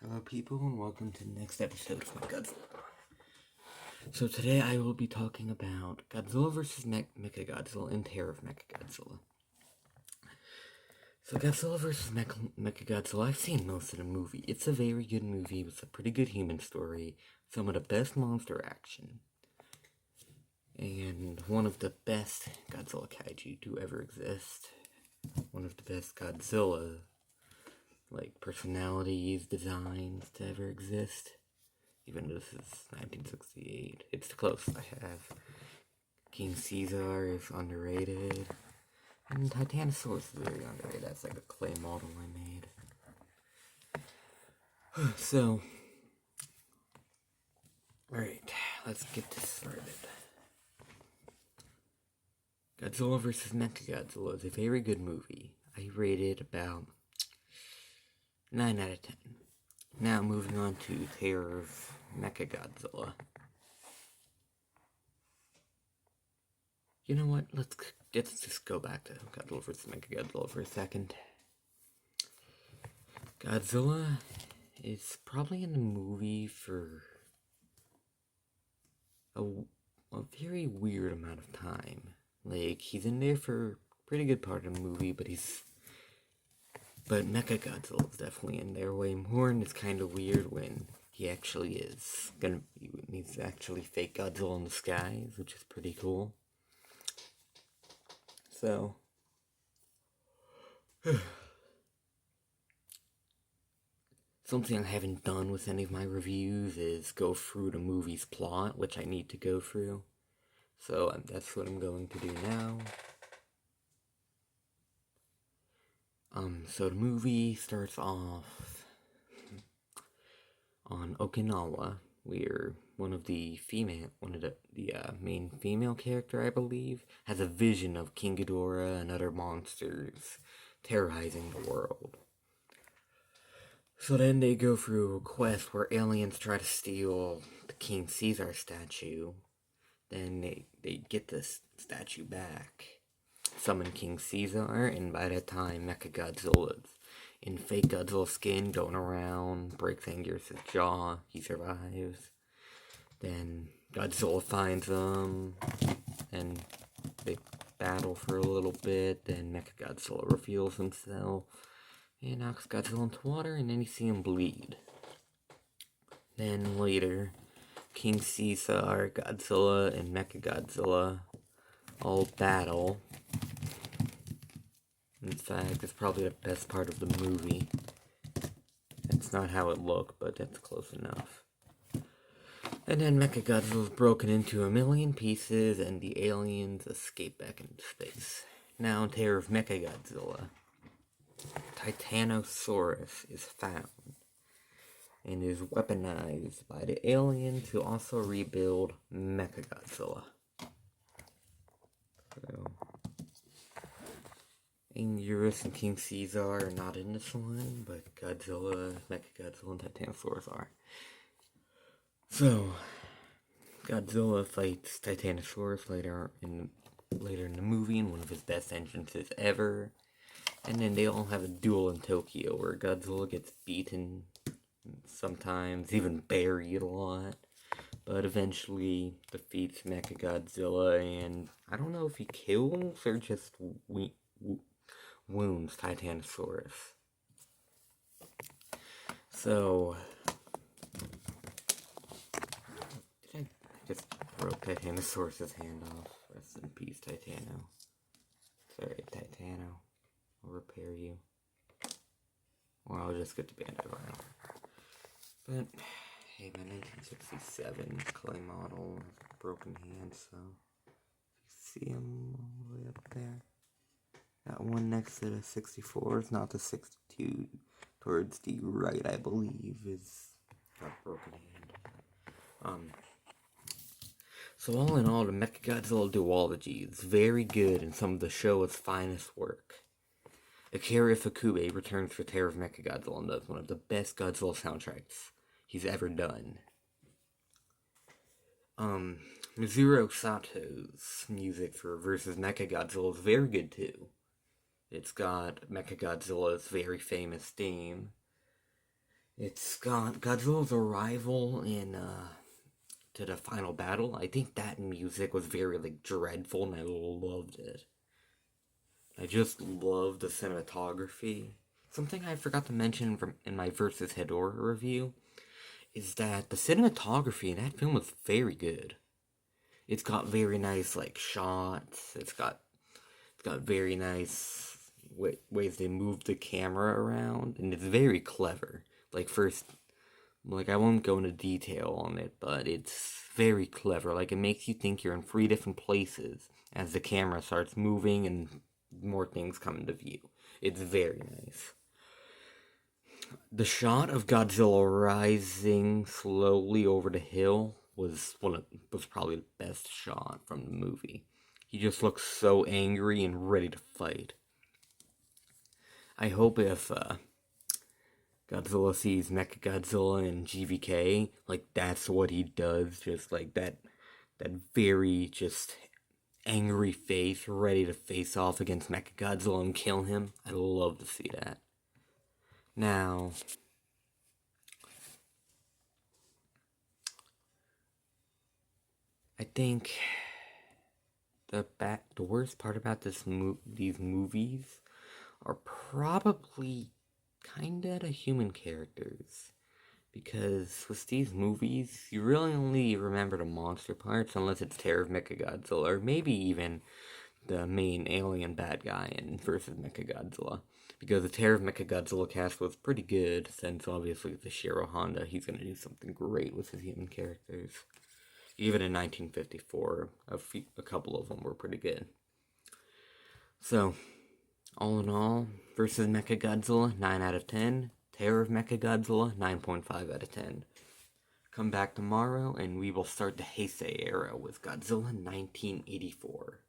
Hello people and welcome to the next episode of Godzilla. So today I will be talking about Godzilla vs. Mechagodzilla and Terror of Mechagodzilla. So Godzilla vs. Mechagodzilla, I've seen most of the movie. It's a very good movie with a pretty good human story, some of the best monster action, and one of the best Godzilla kaiju to ever exist. One of the best Godzilla personalities, designs to ever exist. Even though this is 1968, it's the closest I have. King Caesar is underrated, and Titanosaurus is very underrated. That's like a clay model I made. So, alright, let's get this started. Godzilla vs. Mechagodzilla is a very good movie. I rated about 9 out of 10. Now moving on to Terror of Mechagodzilla. You know what? Let's just go back to Godzilla vs. Mechagodzilla for a second. Godzilla is probably in the movie for a very weird amount of time. He's in there for a pretty good part of the movie, but Mechagodzilla is definitely in there way more, and it's kind of weird when he actually is he's actually fake Godzilla in disguise, which is pretty cool. So, something I haven't done with any of my reviews is go through the movie's plot, which I need to go through. So that's what I'm going to do now. So the movie starts off on Okinawa, where one of the main female character, I believe, has a vision of King Ghidorah and other monsters terrorizing the world. So then they go through a quest where aliens try to steal the King Caesar statue. Then they get this statue back, summon King Caesar, and by that time Mechagodzilla's in fake Godzilla skin going around, breaks Anguirus' jaw, he survives. Then Godzilla finds him, and they battle for a little bit, then Mechagodzilla reveals himself, and knocks Godzilla into water, and then you see him bleed. Then later, King Caesar, Godzilla, and Mechagodzilla all battle. In fact, it's probably the best part of the movie. That's not how it looked, but that's close enough. And then Mechagodzilla is broken into a million pieces, and the aliens escape back into space. Now, in Terror of Mechagodzilla, Titanosaurus is found and is weaponized by the aliens who also rebuild Mechagodzilla. So, Anguirus and King Caesar are not in this one, but Godzilla, Mechagodzilla, and Titanosaurus are. So, Godzilla fights Titanosaurus later in the movie in one of his best entrances ever. And then they all have a duel in Tokyo where Godzilla gets beaten, sometimes even buried a lot, but eventually defeats Mechagodzilla, and I don't know if he kills or just wounds Titanosaurus. So, I just broke Titanosaurus' hand off. Rest in peace, Titano. Sorry, Titano. I'll repair you. Or I'll just get the bandage vinyl. But, hey, my 1967 clay model has a broken hand, so if you see him all the way up there. That one next to the 64 is not the 62. Towards the right, I believe, is got a broken hand. So all in all, the Mechagodzilla duology is very good and some of the show's finest work. Akira Ifukube returns for Terror of Mechagodzilla and does one of the best Godzilla soundtracks he's ever done. Mizuru Sato's music for Versus Mechagodzilla is very good too. It's got Mechagodzilla's very famous theme, It's got Godzilla's arrival in to the final battle. I think that music was very like dreadful, and I loved it. I just love the cinematography. Something I forgot to mention from in my versus Hedorah review is that the cinematography in that film was very good. It's got very nice like shots. It's got very nice ways they move the camera around, and it's very clever. Like first, like I won't go into detail on it, but it's very clever. Like it makes you think you're in three different places as the camera starts moving and more things come into view. It's very nice. The shot of Godzilla rising slowly over the hill was probably the best shot from the movie. He just looks so angry and ready to fight. I hope if Godzilla sees Mechagodzilla and GVK, like that's what he does, just like that very just angry face, ready to face off against Mechagodzilla and kill him. I'd love to see that. Now, I think the worst part about these movies are probably kinda the human characters. Because with these movies, you really only remember the monster parts unless it's Terror of Mechagodzilla, or maybe even the main alien bad guy in versus Mechagodzilla. Because the Terror of Mechagodzilla cast was pretty good, since obviously it's Shiro Honda, he's gonna do something great with his human characters. Even in 1954, a couple of them were pretty good. So, all in all, versus Mechagodzilla, 9 out of 10. Terror of Mechagodzilla, 9.5 out of 10. Come back tomorrow and we will start the Heisei era with Godzilla 1984.